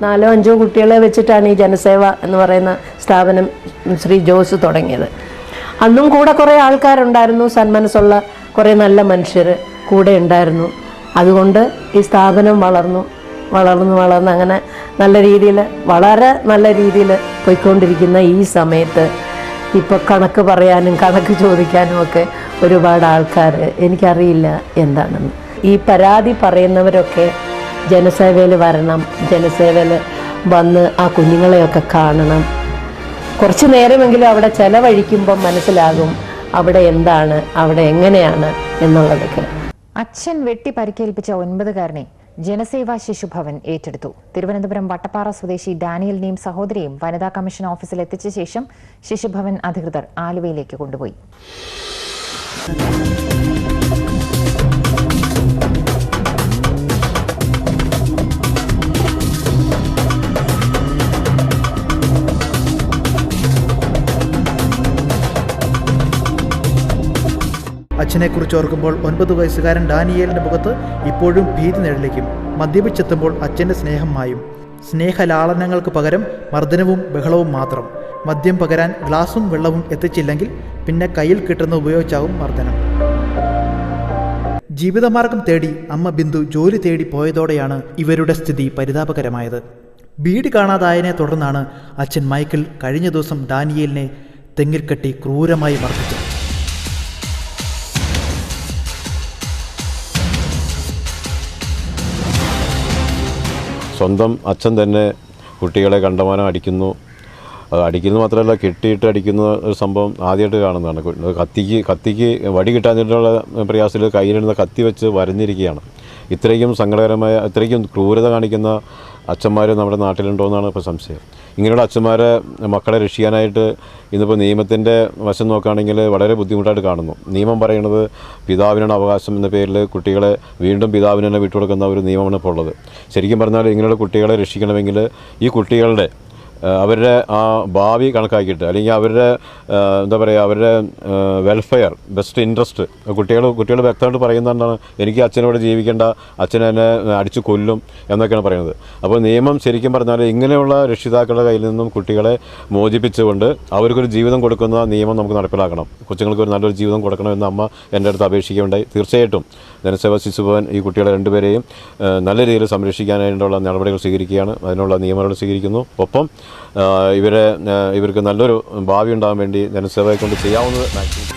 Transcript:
4-5 കുട്ടികളെ വെച്ചിട്ടാണ് ഈ ജനസേവ എന്ന് പറയുന്ന സ്ഥാപനം ശ്രീ ജോസ് തുടങ്ങിയത്. അന്നും കൂടെ കുറേ ആൾക്കാരുണ്ടായിരുന്നു, സന്മനസ്സുള്ള കുറേ നല്ല മനുഷ്യർ കൂടെ ഉണ്ടായിരുന്നു. അതുകൊണ്ട് ഈ സ്ഥാപനം വളർന്ന് അങ്ങനെ നല്ല രീതിയിൽ, വളരെ നല്ല രീതിയിൽ പോയിക്കൊണ്ടിരിക്കുന്ന ഈ സമയത്ത് ഇപ്പോൾ കണക്ക് പറയാനും കണക്ക് ചോദിക്കാനും ഒക്കെ ഒരുപാട് ആൾക്കാർ, എനിക്കറിയില്ല എന്താണെന്ന്. ഈ പരാതി പറയുന്നവരൊക്കെ ജനസേവയിൽ വരണം, ജനസേവയിൽ വന്ന് ആ കുഞ്ഞുങ്ങളെയൊക്കെ കാണണം. കുറച്ച് നേരമെങ്കിലും അവിടെ ചെലവഴിക്കുമ്പം മനസ്സിലാകും അവിടെ എന്താണ്, അവിടെ എങ്ങനെയാണ് എന്നുള്ളതൊക്കെ. അച്ഛൻ വെട്ടി പരിക്കേൽപ്പിച്ച 9-കാരനെ ജനസേവാ ശിശുഭവൻ ഏറ്റെടുത്തു. തിരുവനന്തപുരം വട്ടപ്പാറ സ്വദേശി ഡാനിയലിനെയും സഹോദരിയും വനിതാ കമ്മീഷൻ ഓഫീസിൽ എത്തിച്ച ശേഷം ശിശുഭവൻ അധികൃതർ ആലുവയിലേക്ക് കൊണ്ടുപോയി. അച്ഛനെക്കുറിച്ച് ഓർക്കുമ്പോൾ 9 വയസ്സുകാരൻ ഡാനിയേലിൻ്റെ മുഖത്ത് ഇപ്പോഴും ഭീതി നിഴലിക്കും. മദ്യപിച്ചെത്തുമ്പോൾ അച്ഛൻ്റെ സ്നേഹം മായും. സ്നേഹലാളനങ്ങൾക്ക് പകരം മർദ്ദനവും ബഹളവും മാത്രം. മദ്യം പകരാൻ ഗ്ലാസും വെള്ളവും എത്തിച്ചില്ലെങ്കിൽ പിന്നെ കയ്യിൽ കിട്ടുന്ന ഉപയോഗിച്ചാവും മർദ്ദനം. ജീവിതമാർഗം തേടി അമ്മ ബിന്ദു ജോലി തേടി പോയതോടെയാണ് ഇവരുടെ സ്ഥിതി പരിതാപകരമായത്. ബീഡി കാണാതായതിനെ തുടർന്നാണ് അച്ഛൻ മൈക്കിൾ കഴിഞ്ഞ ദിവസം ഡാനിയേലിനെ തെങ്ങിൽ കെട്ടി ക്രൂരമായി മർദ്ദിച്ചത്. സ്വന്തം അച്ഛൻ തന്നെ കുട്ടികളെ കണ്ടമാനം അടിക്കുന്നു. അടിക്കുന്നത് മാത്രമല്ല, കെട്ടിയിട്ട് അടിക്കുന്ന ഒരു സംഭവം ആദ്യമായിട്ട് കാണുന്നതാണ്. കത്തിക്ക് വടി കിട്ടാഞ്ഞിട്ടുള്ള പ്രയാസത്തിൽ കയ്യിലിരുന്ന കത്തി വെച്ച് വരഞ്ഞിരിക്കുകയാണ്. ഇത്രയ്ക്കും സങ്കടകരമായ, ഇത്രയ്ക്കും ക്രൂരത കാണിക്കുന്ന അച്ഛന്മാർ നമ്മുടെ നാട്ടിലുണ്ടോയെന്നാണ് ഇപ്പോൾ സംശയം. ഇങ്ങനെയുള്ള അച്ഛന്മാരെ മക്കളെ രക്ഷിക്കാനായിട്ട് ഇന്നിപ്പോൾ നിയമത്തിൻ്റെ വശം നോക്കുകയാണെങ്കിൽ വളരെ ബുദ്ധിമുട്ടായിട്ട് കാണുന്നു. നിയമം പറയുന്നത് പിതാവിനാണ് അവകാശം എന്ന പേരിൽ കുട്ടികളെ വീണ്ടും പിതാവിന് തന്നെ വിട്ടുകൊടുക്കുന്ന ഒരു നിയമമാണ് ഇപ്പോൾ ഉള്ളത്. ശരിക്കും പറഞ്ഞാൽ ഇങ്ങനെയുള്ള കുട്ടികളെ രക്ഷിക്കണമെങ്കിൽ ഈ കുട്ടികളുടെ അവരുടെ ആ ഭാവി കണക്കാക്കിയിട്ട്, അല്ലെങ്കിൽ അവരുടെ എന്താ പറയുക, അവരുടെ വെൽഫെയർ, ബെസ്റ്റ് ഇൻട്രസ്റ്റ് കുട്ടികൾ വ്യക്തമായിട്ട് പറയുന്നതാണ്. എനിക്ക് അച്ഛനോട് ജീവിക്കേണ്ട, അച്ഛനെ എന്നെ അടിച്ചു കൊല്ലും എന്നൊക്കെയാണ് പറയുന്നത്. അപ്പോൾ നിയമം ശരിക്കും പറഞ്ഞാൽ ഇങ്ങനെയുള്ള രക്ഷിതാക്കളുടെ കയ്യിൽ നിന്നും കുട്ടികളെ മോചിപ്പിച്ചുകൊണ്ട് അവർക്കൊരു ജീവിതം കൊടുക്കുന്ന നിയമം നമുക്ക് നടപ്പിലാക്കണം. കൊച്ചുങ്ങൾക്ക് ഒരു നല്ലൊരു ജീവിതം കൊടുക്കണമെന്ന് അമ്മ എൻ്റെ അടുത്ത് അപേക്ഷിക്കുകയുണ്ടായി. തീർച്ചയായിട്ടും ജനസേവാ ശിശുഭവൻ ഈ കുട്ടികളെ രണ്ടുപേരെയും നല്ല രീതിയിൽ സംരക്ഷിക്കാനായിട്ടുള്ള നടപടികൾ സ്വീകരിക്കുകയാണ്, അതിനുള്ള നിയമങ്ങൾ സ്വീകരിക്കുന്നു. ഒപ്പം ഇവർക്ക് നല്ലൊരു ഭാവി ഉണ്ടാകാൻ വേണ്ടി ജനസേവയെ കൊണ്ട് ചെയ്യാവുന്നത് മാക്സിമം